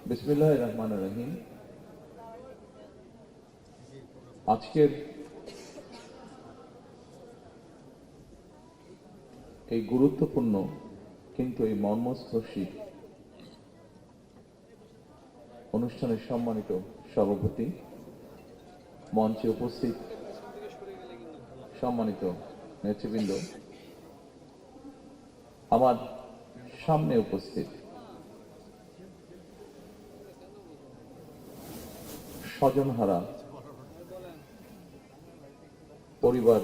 বিসমিল্লাহির রহমানির রহিম। আজকের এই গুরুত্বপূর্ণ কিন্তু এই মর্মস্পর্শী অনুষ্ঠানের সম্মানিত সভাপতি, মঞ্চে উপস্থিত সম্মানিত নেতৃবৃন্দ, আমার সামনে উপস্থিত স্বজনহারা পরিবার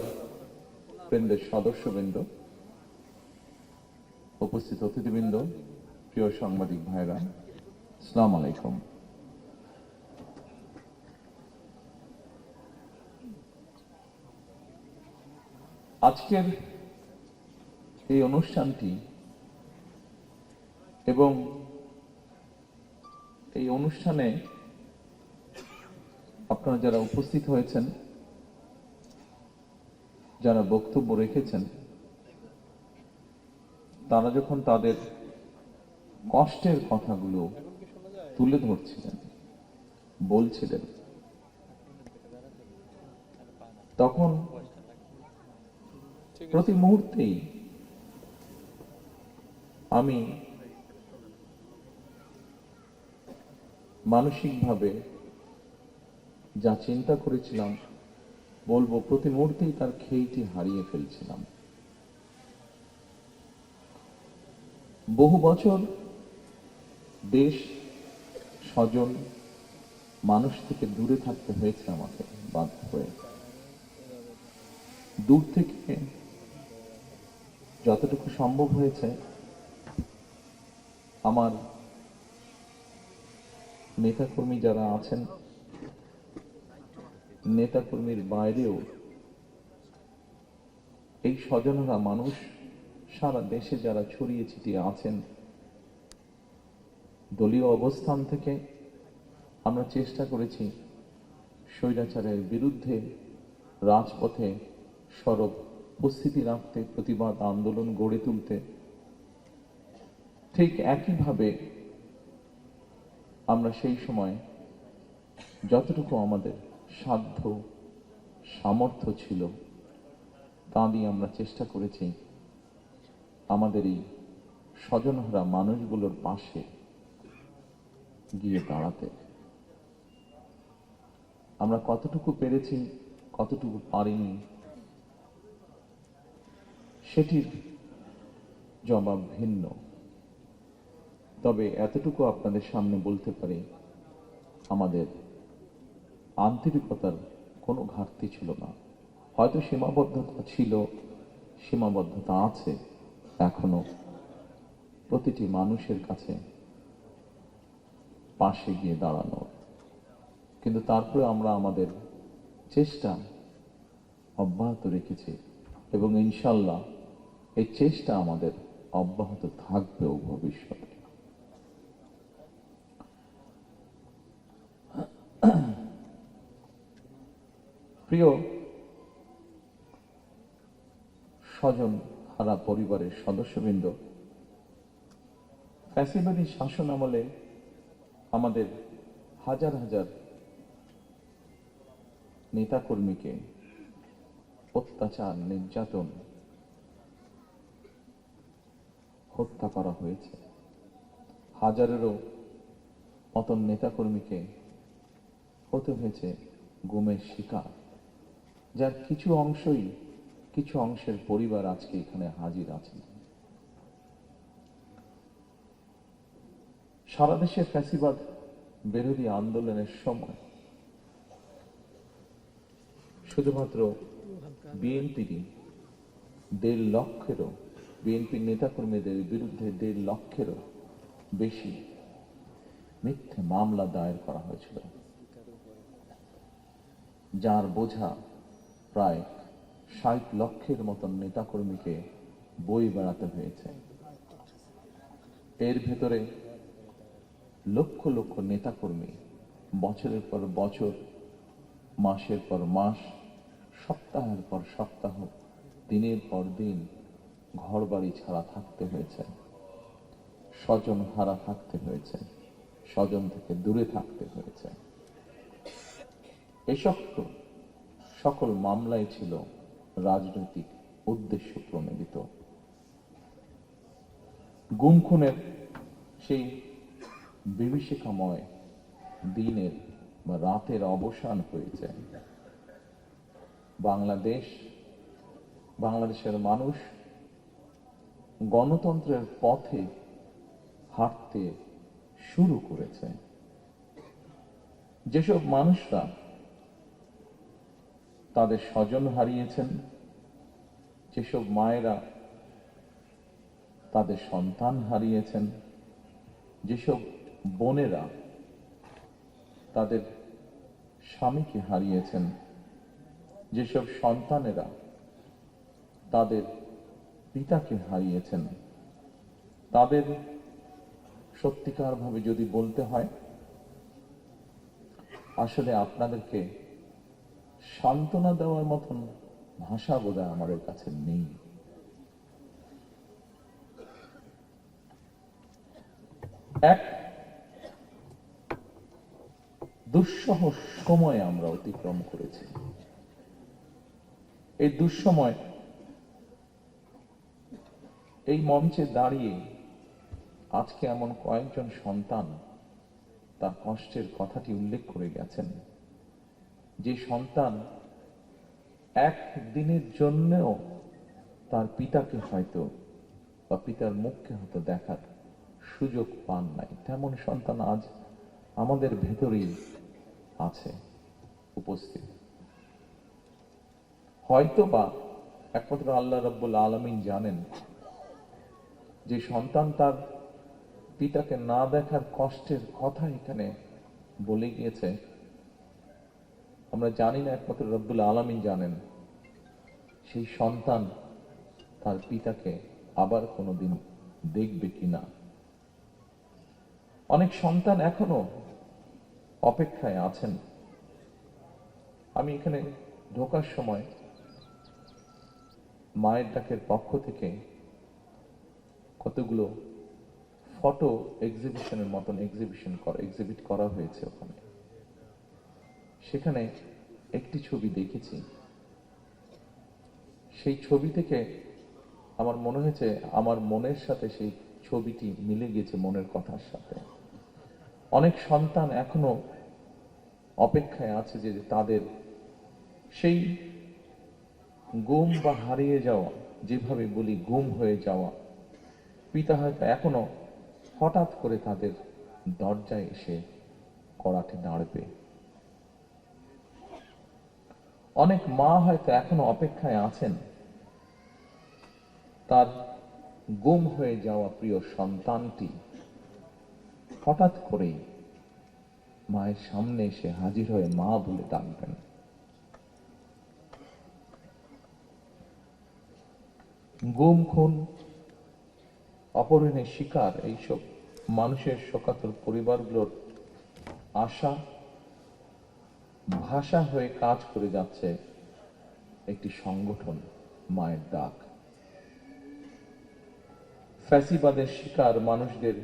বৃন্দের সদস্যবৃন্দ, উপস্থিত অতিথিবৃন্দ, প্রিয় সাংবাদিক ভাইরা, আসসালামু আলাইকুম। আজকের এই অনুষ্ঠানটি এবং এই অনুষ্ঠানে আপনারা যারা উপস্থিত হয়েছেন, যারা বক্তব্য রেখেছেন, তারা যখন তাদের কষ্টের কথাগুলো তুলে ধরছিলেন, বলছিলেন, তখন প্রতি মুহূর্তেই আমি মানসিকভাবে যা চিন্তা করেছিলাম, বলবো প্রতি মুহূর্তেই তার খেইটি হারিয়ে ফেলছিলাম। বহু বছর দেশ, স্বজন, মানুষ থেকে দূরে থাকতে হয়েছে আমাকে বাধ্য হয়ে। দূর থেকে যতটুকু সম্ভব হয়েছে আমার নেতাকর্মী যারা আছেন, নেতাকর্মীর বাইরেও এই স্বজনরা মানুষ সারা দেশে যারা ছড়িয়ে ছিটিয়ে আছেন, দলীয় অবস্থান থেকে আমরা চেষ্টা করেছি স্বৈরাচারের বিরুদ্ধে রাজপথে সরব উপস্থিতি রাখতে, প্রতিবাদ আন্দোলন গড়ে তুলতে। ঠিক একইভাবে আমরা সেই সময় যতটুকু আমাদের সাধ্য সামর্থ্য ছিল তা দিয়ে আমরা চেষ্টা করেছি আমাদের এই স্বজনহারা মানুষগুলোর পাশে গিয়ে দাঁড়াতে। আমরা কতটুকু পেরেছি, কতটুকু পারিনি, সেটির জবাব ভিন্ন। তবে এতটুকু আপনাদের সামনে বলতে পারি, আমাদের আন্তরিকতার কোনো ঘাটতি ছিল না। হয়তো সীমাবদ্ধতা ছিল, সীমাবদ্ধতা আছে এখনো প্রতিটি মানুষের কাছে পাশে গিয়ে দাঁড়ানো, কিন্তু তারপরে আমরা আমাদের চেষ্টা অব্যাহত রেখেছি এবং ইনশাল্লাহ এই চেষ্টা আমাদের অব্যাহত থাকবেও ভবিষ্যতে। প্রিয় স্বজন হারা পরিবারের সদস্যবৃন্দ, ফ্যাসিবাদী শাসন আমলে আমাদের হাজার হাজার নেতাকর্মীকে অত্যাচার, নির্যাতন, হত্যা করা হয়েছে। হাজারেরও মতন নেতাকর্মীকে হতে হয়েছে গুমের শিকার, যার কিছু অংশের পরিবার আজকে এখানে হাজির আছেন। সারা দেশে ফ্যাসিবাদ বিরোধী আন্দোলনের সময় শুধুমাত্র বিএনপির 1.5 লক্ষেরও বিএনপির নেতাকর্মীদের বিরুদ্ধে 1.5 লক্ষেরও বেশি মিথ্যে মামলা দায়ের করা হয়েছিল, যার বোঝা প্রায় 60 লক্ষের মতন নেতাকর্মীকে বই বেড়াতে হয়েছে। এর ভেতরে লক্ষ লক্ষ নেতাকর্মী বছরের পর বছর, মাসের পর মাস, সপ্তাহের পর সপ্তাহ, দিনের পর দিন ঘর বাড়ি ছাড়া থাকতে হয়েছে, স্বজন হারা থাকতে হয়েছে, স্বজন থেকে দূরে থাকতে হয়েছে। এসব সকল মামলাই ছিল রাজনৈতিক উদ্দেশ্য প্রণোদিত। গুম খুনের সেই বিভীষিকাময় দিনের বা রাতের অবসান হয়েছে। বাংলাদেশের মানুষ গণতন্ত্রের পথে হাঁটতে শুরু করেছে। যেসব মানুষরা তাদের স্বজন হারিয়েছেন, যেসব মায়েরা তাদের সন্তান হারিয়েছেন, যেসব বোনেরা তাদের স্বামীকে হারিয়েছেন, যেসব সন্তানেরা তাদের পিতাকে হারিয়েছেন, তাদের সত্যিকারভাবে যদি বলতে হয়, আসলে আপনাদেরকে সান্ত্বনা দেওয়ার মতন ভাষা বোধহয় আমাদের কাছে নেই। এক দুঃসহ সময় আমরা অতিক্রম করেছি। এই দুঃসময় এই মঞ্চে দাঁড়িয়ে আজকে এমন কয়েকজন সন্তান তার কষ্টের কথাটি উল্লেখ করে গেছেন, যে সন্তান একদিনের জন্যও তার পিতাকে হয়তো বা পিতার মুখকে হয়তো দেখার সুযোগ পান নাই, তেমন সন্তান আজ আমাদের ভেতরেই আছে উপস্থিত। হয়তো বা একমাত্র আল্লাহ রাব্বুল আলামিন জানেন যে সন্তান তার পিতাকে না দেখার কষ্টের কথা এখানে বলে গিয়েছে। আমরা জানি না, একমাত্র রব্বুল আলামিন জানেন সেই সন্তান তার পিতাকে আবার কোনোদিন দেখবে কিনা। অনেক সন্তান এখনো অপেক্ষায় আছেন। আমি এখানে ঢোকার সময় মায়ের ডাকের পক্ষ থেকে কতগুলো ফটো এক্সিবিশনের মতন এক্সিবিট করা হয়েছে ওখানে। সেখানে একটি ছবি দেখেছি। সেই ছবি থেকে আমার মনে হয়েছে আমার মনের সাথে সেই ছবিটি মিলে গেছে মনের কথার সাথে। অনেক সন্তান এখনো অপেক্ষায় আছে যে তাদের সেই গুম বা হারিয়ে যাওয়া, যেভাবে বলি গুম হয়ে যাওয়া পিতা হয়তো এখনো হঠাৎ করে তাদের দরজায় এসে কড়াতে নাড়বে। অনেক মা হয়তো এখনো অপেক্ষায় আছেন তার গুম হয়ে যাওয়া প্রিয় সন্তানটি হঠাৎ করেই মায়ের সামনে এসে হাজির হয়ে মা বলে ডাকবেন। গুম খুন অপহরণের শিকার এইসব মানুষের শোকাতুর পরিবারগুলোর আশা ভাষা হয়ে কাজ করে যাচ্ছে একটি সংগঠন, মায়ের ডাক। ফ্যাসিবাদের শিকার মানুষদের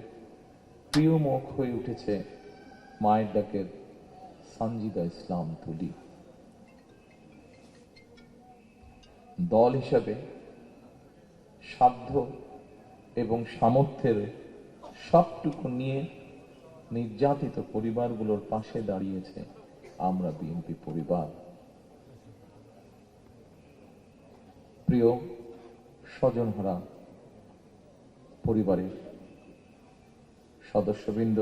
প্রিয় মুখ হয়ে উঠেছে মায়ের ডাকের সানজিদা ইসলাম তুলি। দল হিসাবে সাধ্য এবং সামর্থ্যের সবটুকু নিয়ে নির্যাতিত পরিবারগুলোর পাশে দাঁড়িয়েছে আমরা বিএনপি পরিবার। প্রিয় স্বজনহারা পরিবারের সদস্যবৃন্দ,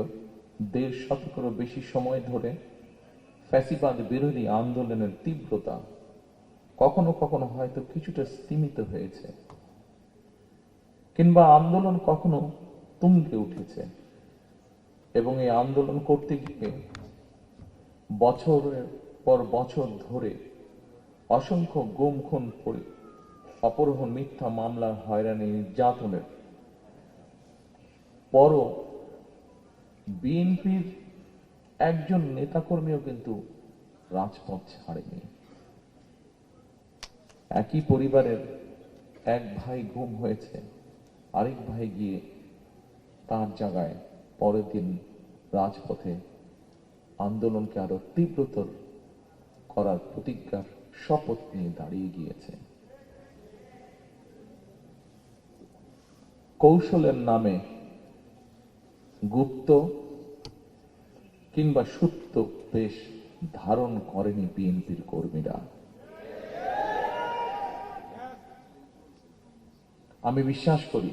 ১.৫ শতকেরও বেশি সময় ধরে ফ্যাসিবাদ বিরোধী আন্দোলনের তীব্রতা কখনো কখনো হয়তো কিছুটা স্তিমিত হয়েছে, কিংবা আন্দোলন কখনো তুঙ্গে উঠেছে, এবং এই আন্দোলন করতে গিয়ে বছরের পর বছর ধরে অসংখ্য গুম খুন, অপহরণ, মিথ্যা মামলার হয়রানি, নির্যাতনের পরও বিএনপির একজন নেতাকর্মীও কিন্তু রাজপথ ছাড়েনি। একই পরিবারের এক ভাই গুম হয়েছে, আরেক ভাই গিয়ে তার জায়গায় পরের দিন রাজপথে আন্দোলনকে আরো তীব্রতর করার প্রতিজ্ঞার শপথ নিয়ে দাঁড়িয়ে গিয়েছে। কৌশলের নামে গুপ্ত কিংবা সুপ্ত বেশ ধারণ করেনি বিএনপির কর্মীরা। আমি বিশ্বাস করি,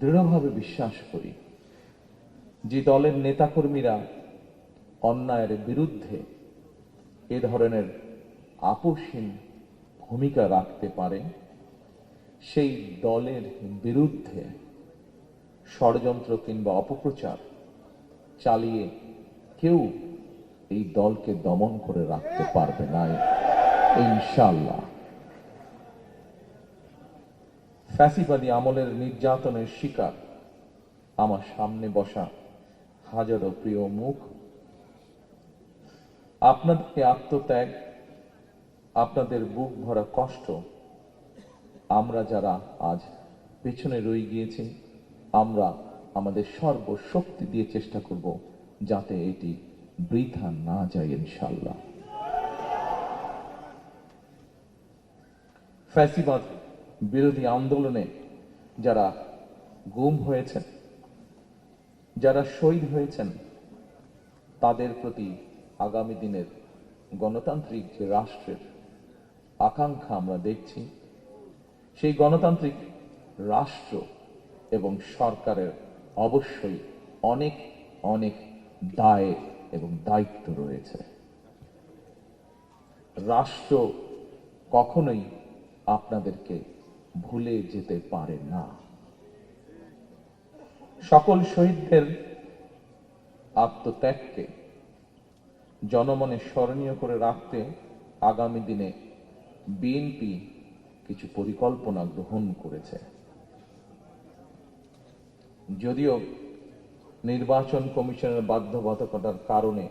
দৃঢ়ভাবে বিশ্বাস করি, যে দলের নেতাকর্মীরা অন্যায়ের বিরুদ্ধে এ ধরনের আপোষহীন ভূমিকা রাখতে পারে, সেই দলের বিরুদ্ধে ষড়যন্ত্র কিংবা অপপ্রচার চালিয়ে কেউ এই দলকে দমন করে রাখতে পারবে না ইনশাআল্লাহ। ফ্যাসিবাদী আমলের নির্যাতনের শিকার আমার সামনে বসা হাজারো প্রিয় মুখ, আপনাদের আত্মত্যাগ, আপনাদের বুক ভরা কষ্ট আমরা যারা আজ পেছনে রয়ে গিয়েছি, আমরা আমাদের সর্বশক্তি দিয়ে চেষ্টা করব যাতে এটি বৃথা না যায় ইনশাআল্লাহ। ফ্যাসিবাদ বিরোধী আন্দোলনে যারা গুম হয়েছেন, যারা শহীদ হয়েছেন, তাদের প্রতি আগামী দিনের গণতান্ত্রিক যে রাষ্ট্রের আকাঙ্ক্ষা আমরা দেখছি, সেই গণতান্ত্রিক রাষ্ট্র এবং সরকারের অবশ্যই অনেক অনেক দায় এবং দায়িত্ব রয়েছে। রাষ্ট্র কখনোই আপনাদেরকে ভুলে যেতে পারে না। সকল শহীদদের আত্মত্যাগকে জনমনে স্মরণীয় করে রাখতে আগামী দিনে বিএনপি কিছু পরিকল্পনা গ্রহণ করেছে। যদিও নির্বাচন কমিশনের বাধ্যবাধকতার কারণে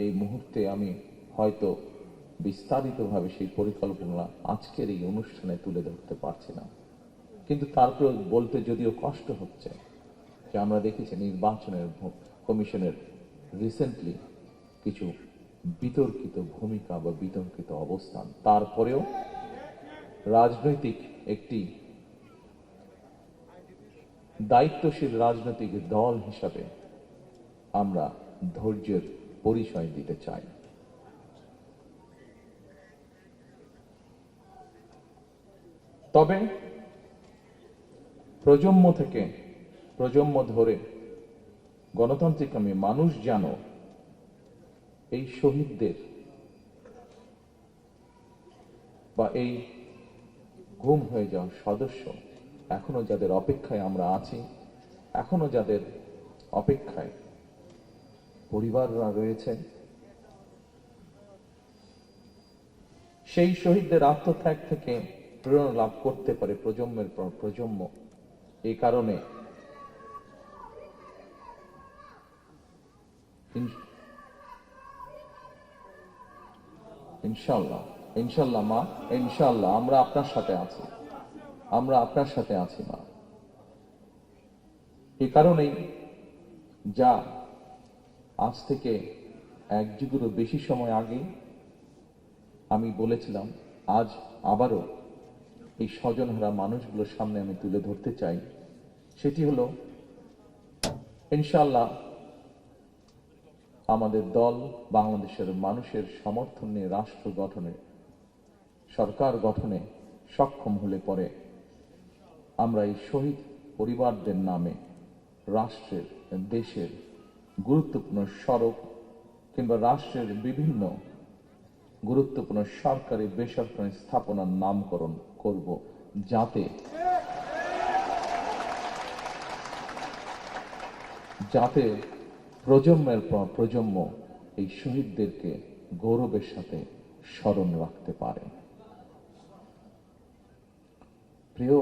এই মুহূর্তে আমি হয়তো বিস্তারিতভাবে সেই পরিকল্পনা আজকের এই অনুষ্ঠানে তুলে ধরতে পারছি না, কিন্তু তারপর বলতে যদিও কষ্ট হচ্ছে যে আমরা দেখেছি নির্বাচনের কমিশনের রিসেন্টলি কিছু বিতর্কিত ভূমিকা বা বিতর্কিত অবস্থান। তারপরেও রাজনৈতিক একটি দায়িত্বশীল রাজনৈতিক দল হিসাবে আমরা ধৈর্যের পরিচয় দিতে চাই। তবে প্রজন্ম থেকে প্রজন্ম ধরে গণতান্ত্রিক মানুষ যেন এই শহীদদের বা এই গুম হয়ে যাওয়া সদস্য, এখনো যাদের অপেক্ষায় আমরা আছি, এখনো যাদের অপেক্ষায় পরিবাররা রয়েছে, সেই শহীদদের আত্মত্যাগ থেকে প্রেরণা লাভ করতে পারে প্রজন্মের পর প্রজন্ম। এই কারণে ইনশাআল্লাহ ইনশাআল্লাহ মা, ইনশাআল্লাহ আমরা আপনার সাথে আছি, আমরা আপনার সাথে আছি মা। এই কারণেই যা আজ থেকে এক যুগেরও বেশি সময় আগে আমি বলেছিলাম, আজ আবারও এই স্বজনহারা মানুষগুলোর সামনে আমি তুলে ধরতে চাই। সেটি হলো ইনশাআল্লাহ আমাদের দল বাংলাদেশের মানুষের সমর্থন নিয়ে রাষ্ট্র গঠনে, সরকার গঠনে সক্ষম হলে পরে আমরা এই শহীদ পরিবারদের নামে রাষ্ট্রের, দেশের গুরুত্বপূর্ণ সড়ক কিংবা রাষ্ট্রের বিভিন্ন গুরুত্বপূর্ণ সরকারি বেসরকারি স্থাপনার নামকরণ করব, যাতে যাতে প্রজন্মের পর প্রজন্ম এই শহীদদেরকে গৌরবের সাথে স্মরণ রাখতে পারে। প্রিয়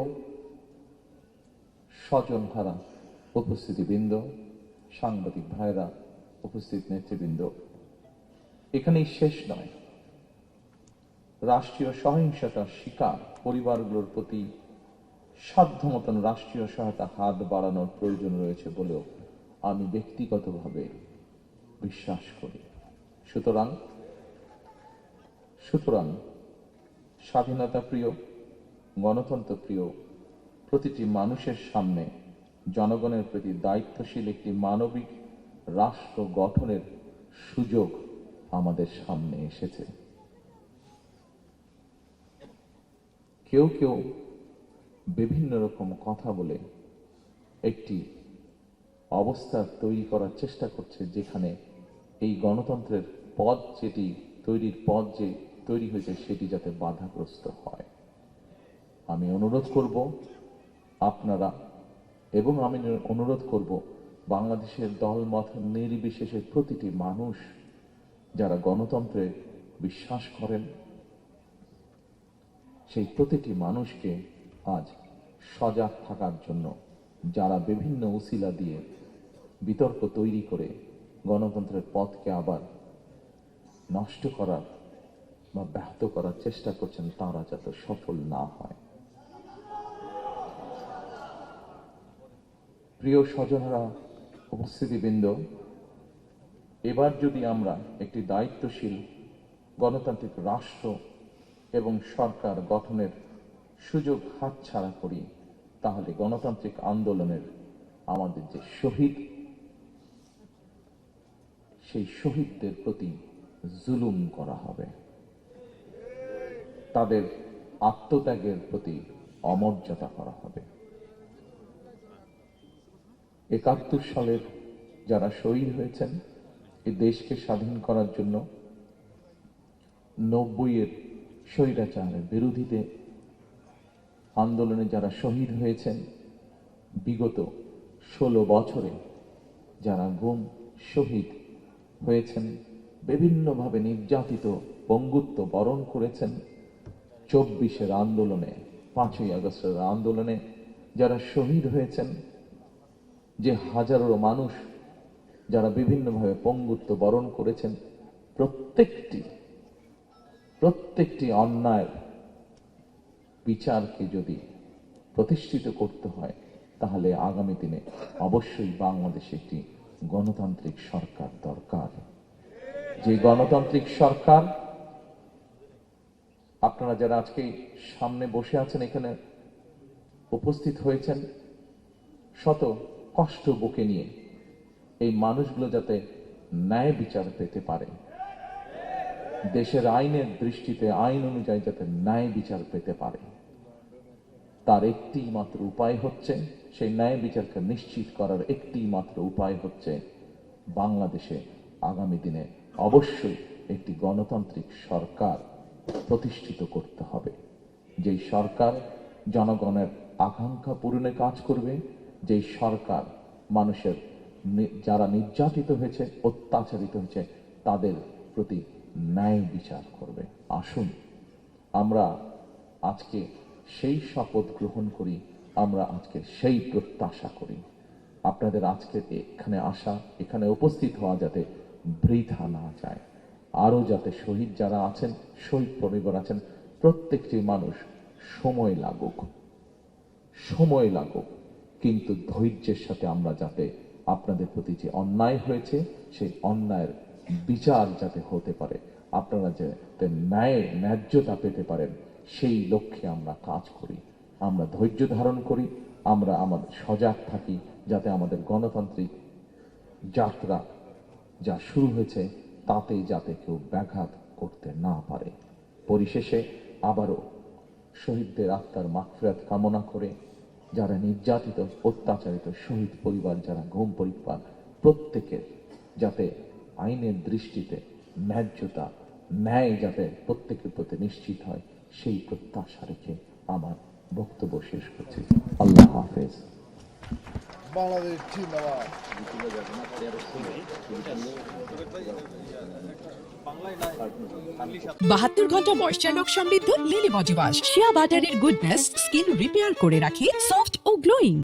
স্বজনহারা উপস্থিতিবৃন্দ, সাংবাদিক ভাইরা, উপস্থিত নেতৃবৃন্দ, এখানেই শেষ নয়। রাষ্ট্রীয় সহিংসতার শিকার পরিবারগুলোর প্রতি সাধ্য মতন রাষ্ট্রীয় সহায়তা হাত বাড়ানোর প্রয়োজন রয়েছে বলেও আমি ব্যক্তিগতভাবে বিশ্বাস করি। সুতরাং স্বাধীনতা প্রিয়, গণতন্ত্র প্রিয় প্রতিটি মানুষের সামনে জনগণের প্রতি দায়িত্বশীল একটি মানবিক রাষ্ট্র গঠনের সুযোগ আমাদের সামনে এসেছে। কেউ কেউ বিভিন্ন রকম কথা বলে একটি অবস্থা তৈরি করার চেষ্টা করছে, যেখানে এই গণতন্ত্রের পথ যে তৈরি হয়েছে সেটি যাতে বাধাগ্রস্ত হয়। আমি অনুরোধ করব আপনারা, এবং আমি অনুরোধ করব বাংলাদেশের দলমত নির্বিশেষে প্রতিটি মানুষ যারা গণতন্ত্রে বিশ্বাস করেন, সেই প্রতিটি মানুষকে আজ সজাগ থাকার জন্য, যারা বিভিন্ন উসিলা দিয়ে বিতর্ক তৈরি করে গণতন্ত্রের পথকে আবার নষ্ট করার বা ব্যাহত করার চেষ্টা করছেন, তারা যাতে সফল না হয়। প্রিয় স্বজনরা, উপস্থিতিবৃন্দ, এবার যদি আমরা একটি দায়িত্বশীল গণতান্ত্রিক রাষ্ট্র এবং সরকার গঠনের সুযোগ হাতছাড়া করি, তাহলে গণতান্ত্রিক আন্দোলনের আমাদের যে শহীদ, সেই শহীদদের প্রতি জুলুম করা হবে, তাদের আত্মত্যাগের প্রতি অমর্যাদা করা হবে। ৭১ সালের যারা শহীদ হয়েছেন এই দেশকে স্বাধীন করার জন্য, ৯০-এর স্বৈরাচারের বিরোধীতে আন্দোলনে যারা শহীদ হয়েছেন, বিগত ১৬ বছরে যারা গুম শহীদ হয়েছেন, বিভিন্নভাবে নির্যাতিত, পঙ্গুত্ব বরণ করেছেন, ২৪-এর আন্দোলনে, ৫ই আগস্টের আন্দোলনে যারা শহীদ হয়েছেন, যে হাজারো মানুষ যারা বিভিন্নভাবে পঙ্গুত্ব বরণ করেছেন, প্রত্যেকটি অন্যায়ের বিচারকে যদি প্রতিষ্ঠিত করতে হয়, তাহলে আগামী দিনে অবশ্যই বাংলাদেশে একটি গণতান্ত্রিক সরকার দরকার। যে গণতান্ত্রিক সরকার, আপনারা যারা আজকে সামনে বসে আছেন, এখানে উপস্থিত হয়েছেন, শত কষ্ট বুকে নিয়ে এই মানুষগুলো যাতে ন্যায় বিচার পেতে পারে, দেশের আইনের দৃষ্টিতে আইন অনুযায়ী যাতে ন্যায় বিচার পেতে পারে, তার একটি মাত্র উপায় হচ্ছে, সেই ন্যায় বিচারকে নিশ্চিত করার একটি মাত্র উপায় হচ্ছে বাংলাদেশে আগামী দিনে অবশ্যই একটি গণতান্ত্রিক সরকার প্রতিষ্ঠিত করতে হবে। যেই সরকার জনগণের আকাঙ্ক্ষা পূরণে কাজ করবে, যেই সরকার মানুষের যারা নির্যাতিত হয়েছে, অত্যাচারিত হয়েছে, তাদের প্রতি ন্যায় বিচার করবে। আসুন আমরা আজকে সেই শপথ গ্রহণ করি, আমরা আজকে সেই প্রত্যাশা করি। আপনাদের আজকে এখানে আসা, এখানে উপস্থিত হওয়া যাতে বৃথা না যায়, আরো যাতে শহীদ যারা আছেন, শহীদ পরিবার আছেন, প্রত্যেকটি মানুষ সময় লাগুক, কিন্তু ধৈর্যের সাথে আমরা যাতে আপনাদের প্রতি যে অন্যায় হয়েছে সেই অন্যায়ের বিচার যাতে হতে পারে, আপনারা যাতে ন্যায্যতা পেতে পারেন, সেই লক্ষ্যে আমরা কাজ করি, আমরা ধৈর্য ধারণ করি, আমরা আমাদের সজাগ থাকি, যাতে আমাদের গণতান্ত্রিক যাত্রা যা শুরু হয়েছে তাতে যাতে কেউ ব্যাঘাত করতে না পারে। পরিশেষে আবারও শহীদদের আত্মার মাগফিরাত কামনা করে, যারা নির্যাতিত, অত্যাচারিত শহীদ পরিবার, যারা গুম পরিবার, প্রত্যেকের যাতে আইনের দৃষ্টিতে ন্যায্যতা, ন্যায় যাতে প্রত্যেকের প্রতি নিশ্চিত হয়, সেই প্রত্যাশা রেখে আমার বক্তব্য শেষ করছি। আল্লাহ হাফেজ। বাংলাদেশ জিন্দাবাদ। 72 ঘন্টা ময়েশ্চার লক সমৃদ্ধ লিলি বডি ওয়াশ, শিয়া বাটারের গুডনেস স্কিন রিপেয়ার করে রাখে সফট ও গ্লোয়িং।